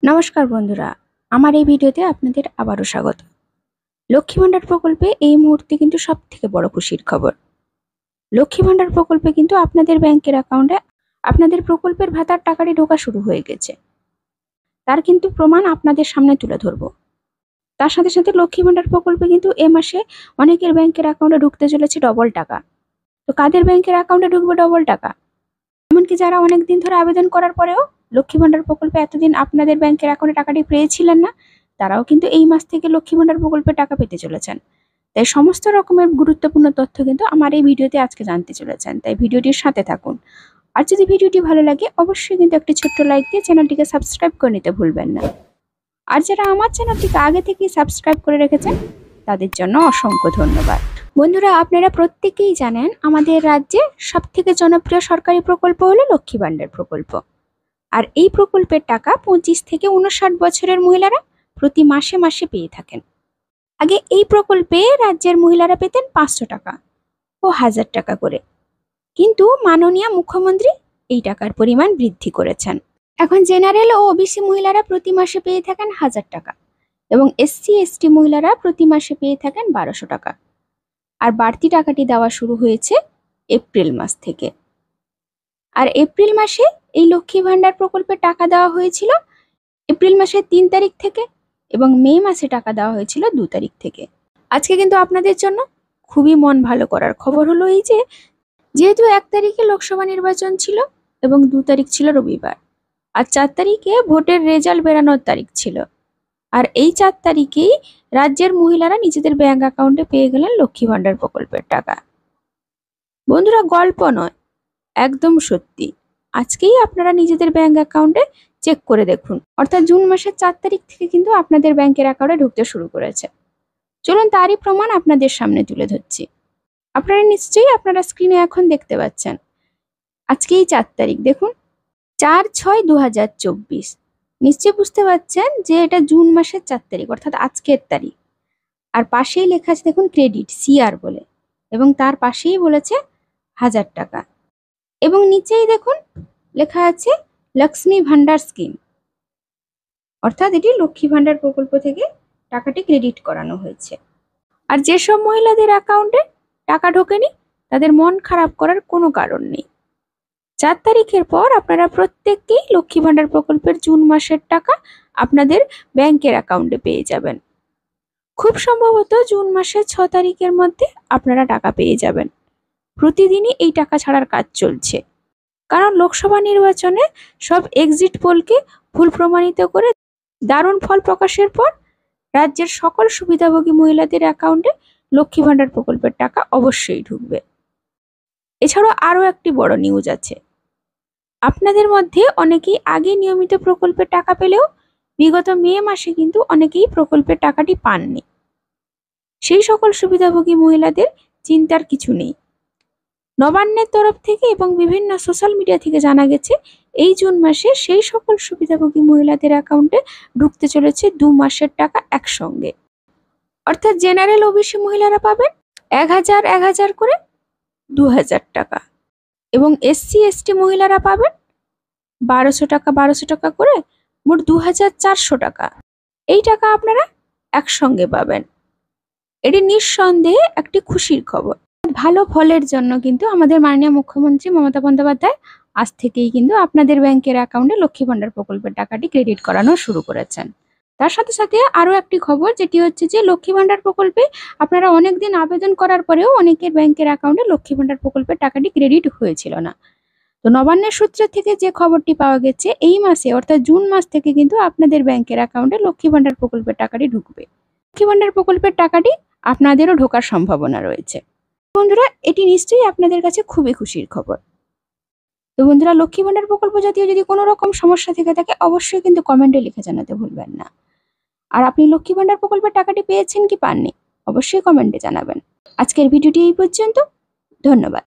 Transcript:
নমস্কার বন্ধুরা, আমার এই ভিডিওতে আপনাদের আবারও স্বাগত। লক্ষ্মী ভান্ডার প্রকল্পে এই মুহূর্তে কিন্তু সবথেকে বড় খুশির খবর। লক্ষ্মী ভান্ডার প্রকল্পে কিন্তু আপনাদের ব্যাংকের অ্যাকাউন্টে আপনাদের প্রকল্পের ভাতার টাকাটি ঢোকা শুরু হয়ে গেছে। তার কিন্তু প্রমাণ আপনাদের সামনে তুলে ধরবো। তার সাথে সাথে লক্ষ্মী ভান্ডার প্রকল্পে কিন্তু এ মাসে অনেকের ব্যাংকের অ্যাকাউন্টে ঢুকতে চলেছে ডবল টাকা। তো কাদের ব্যাংকের অ্যাকাউন্টে ঢুকবে ডবল টাকা? এমনকি যারা অনেকদিন ধরে আবেদন করার পরেও লক্ষ্মী ভান্ডার প্রকল্পে এতদিন আপনাদের ব্যাংকের অ্যাকাউন্টে টাকাটি পেয়েছিলেন না, তারাও কিন্তু এই মাস থেকে লক্ষ্মী ভান্ডার প্রকল্পে টাকা পেতে চলেছেন। তাই সমস্ত রকমের গুরুত্বপূর্ণ তথ্য কিন্তু আমার এই ভিডিওতে আজকে জানতে চলেছেন, তাই ভিডিওটির সাথে থাকুন। আর যদি ভিডিওটি ভালো লাগে অবশ্যই কিন্তু একটি ছোট্ট লাইক দিয়ে চ্যানেলটিকে সাবস্ক্রাইব করে নিতে ভুলবেন না। আর যারা আমার চ্যানেলটিকে আগে থেকেই সাবস্ক্রাইব করে রেখেছেন তাদের জন্য অসংখ্য ধন্যবাদ। বন্ধুরা, আপনারা প্রত্যেকেই জানেন আমাদের রাজ্যে সবথেকে জনপ্রিয় সরকারি প্রকল্প হলো লক্ষ্মী ভান্ডার প্রকল্প। আর এই প্রকল্পের টাকা 25 থেকে 59 বছরের মহিলারা প্রতি মাসে মাসে পেয়ে থাকেন। আগে এই প্রকল্পে রাজ্যের মহিলারা পেতেন 500 টাকা ও 1000 টাকা করে, কিন্তু মাননীয় মুখ্যমন্ত্রী এই টাকার পরিমাণ বৃদ্ধি করেছেন। এখন জেনারেল ও ওবিসি মহিলারা প্রতি মাসে পেয়ে থাকেন 1000 টাকা এবং এসসি এসটি মহিলারা প্রতি মাসে পেয়ে থাকেন 1200 টাকা। আর বাড়তি টাকাটি দেওয়া শুরু হয়েছে এপ্রিল মাস থেকে। আর এপ্রিল মাসে এই লক্ষ্মী ভান্ডার প্রকল্পে টাকা দেওয়া হয়েছিল এপ্রিল মাসের 3 তারিখ থেকে এবং মে মাসে টাকা দেওয়া হয়েছিল 2 তারিখ থেকে। আজকে কিন্তু আপনাদের জন্য খুবই মন ভালো করার খবর হলো এই যে, যেহেতু 1 তারিখে লোকসভা নির্বাচন ছিল এবং 2 তারিখ ছিল রবিবার, আর 4 তারিখে ভোটের রেজাল্ট বেরানোর তারিখ ছিল, আর এই 4 তারিখেই রাজ্যের মহিলারা নিজেদের ব্যাংক অ্যাকাউন্টে পেয়ে গেলেন লক্ষ্মী ভান্ডার প্রকল্পের টাকা। বন্ধুরা, গল্প নয়, একদম সত্যি। আজকেই আপনারা নিজেদের ব্যাংক অ্যাকাউন্টে চেক করে দেখুন, অর্থাৎ জুন মাসের 4 তারিখ থেকে কিন্তু আপনাদের ব্যাংকের অ্যাকাউন্টে ঢুকতে শুরু করেছে। চলুন তারই প্রমাণ আপনাদের সামনে তুলে ধরছি। আপনারা স্ক্রিনে এখন দেখতে পাচ্ছেন আজকেই 4 তারিখ, দেখুন 4/6/2024। নিশ্চয়ই বুঝতে পারছেন যে এটা জুন মাসের 4 তারিখ, অর্থাৎ আজকের তারিখ। আর পাশেই লেখা আছে দেখুন ক্রেডিট সিআর বলে, এবং তার পাশেই বলেছে 1000 টাকা, এবং নিচেই দেখুন লেখা আছে লক্ষ্মী ভান্ডার স্কিম, অর্থাৎ এটি লক্ষ্মী ভান্ডার প্রকল্প থেকে টাকাটি ক্রেডিট করানো হয়েছে। আর যেসব মহিলাদের অ্যাকাউন্টে টাকা ঢোকেনি তাদের মন খারাপ করার কোনো কারণ নেই। 4 তারিখের পর আপনারা প্রত্যেককেই লক্ষ্মী ভান্ডার প্রকল্পের জুন মাসের টাকা আপনাদের ব্যাংকের অ্যাকাউন্টে পেয়ে যাবেন। খুব সম্ভবত জুন মাসের 6 তারিখের মধ্যে আপনারা টাকা পেয়ে যাবেন। প্রতিদিনই এই টাকা ছাড়ার কাজ চলছে, কারণ লোকসভা নির্বাচনে সব এক্সিট পোলকে ভুল প্রমাণিত করে দারুণ ফল প্রকাশের পর রাজ্যের সকল সুবিধাভোগী মহিলাদের অ্যাকাউন্টে লক্ষ্মী ভান্ডার প্রকল্পের টাকা অবশ্যই ঢুকবে। এছাড়াও আরও একটি বড় নিউজ আছে। আপনাদের মধ্যে অনেকেই আগে নিয়মিত প্রকল্পের টাকা পেলেও বিগত মে মাসে কিন্তু অনেকেই প্রকল্পের টাকাটি পাননি। সেই সকল সুবিধাভোগী মহিলাদের চিন্তার কিছু নেই। নবান্নের তরফ থেকে এবং বিভিন্ন সোশ্যাল মিডিয়া থেকে জানা গেছে এই জুন মাসে সেই সকল সুবিধাভোগী মহিলাদের অ্যাকাউন্টে ঢুকতে চলেছে 2 মাসের টাকা একসঙ্গে। অর্থাৎ জেনারেল ওবিসি মহিলারা পাবেন 1000 করে 2000 টাকা, এবং এসসি এসটি মহিলারা পাবেন 1200 টাকা করে মোট 2400 টাকা। এই টাকা আপনারা একসঙ্গে পাবেন। এটি নিঃসন্দেহে একটি খুশির খবর। ভালো ফলের জন্য কিন্তু আমাদের মাননীয় মুখ্যমন্ত্রী মমতা বন্দ্যোপাধ্যায় আজ থেকেই কিন্তু আপনাদের ব্যাংকের অ্যাকাউন্টে লক্ষ্মী ভান্ডার প্রকল্পের টাকাটি ক্রেডিট করানো শুরু করেছেন। তার সাথে সাথে আরও একটি খবর, যেটি হচ্ছে যে লক্ষ্মী ভান্ডার প্রকল্পে আপনারা অনেকদিন আবেদন করার পরেও অনেকের ব্যাংকের অ্যাকাউন্টে লক্ষ্মী ভান্ডার প্রকল্পের টাকাটি ক্রেডিট হয়েছিল না। তো নবান্নের সূত্র থেকে যে খবরটি পাওয়া গেছে, এই মাসে অর্থাৎ জুন মাস থেকে কিন্তু আপনাদের ব্যাংকের অ্যাকাউন্টে লক্ষ্মী ভান্ডার প্রকল্পের টাকাটি ঢুকবে। লক্ষ্মী ভান্ডার প্রকল্পের টাকাটি আপনাদেরও ঢোকার সম্ভাবনা রয়েছে। বন্ধুরা, এটি নিশ্চয়ই আপনাদের কাছে খুবই খুশির খবর। তো বন্ধুরা, লক্ষ্মী ভান্ডার প্রকল্প জাতীয় যদি কোনো রকম সমস্যা থেকে থাকে অবশ্যই কিন্তু কমেন্টে লিখে জানাতে ভুলবেন না। আর আপনি লক্ষ্মী ভান্ডার প্রকল্পের টাকাটি পেয়েছেন কি পাননি অবশ্যই কমেন্টে জানাবেন। আজকের ভিডিওটি এই পর্যন্ত। ধন্যবাদ।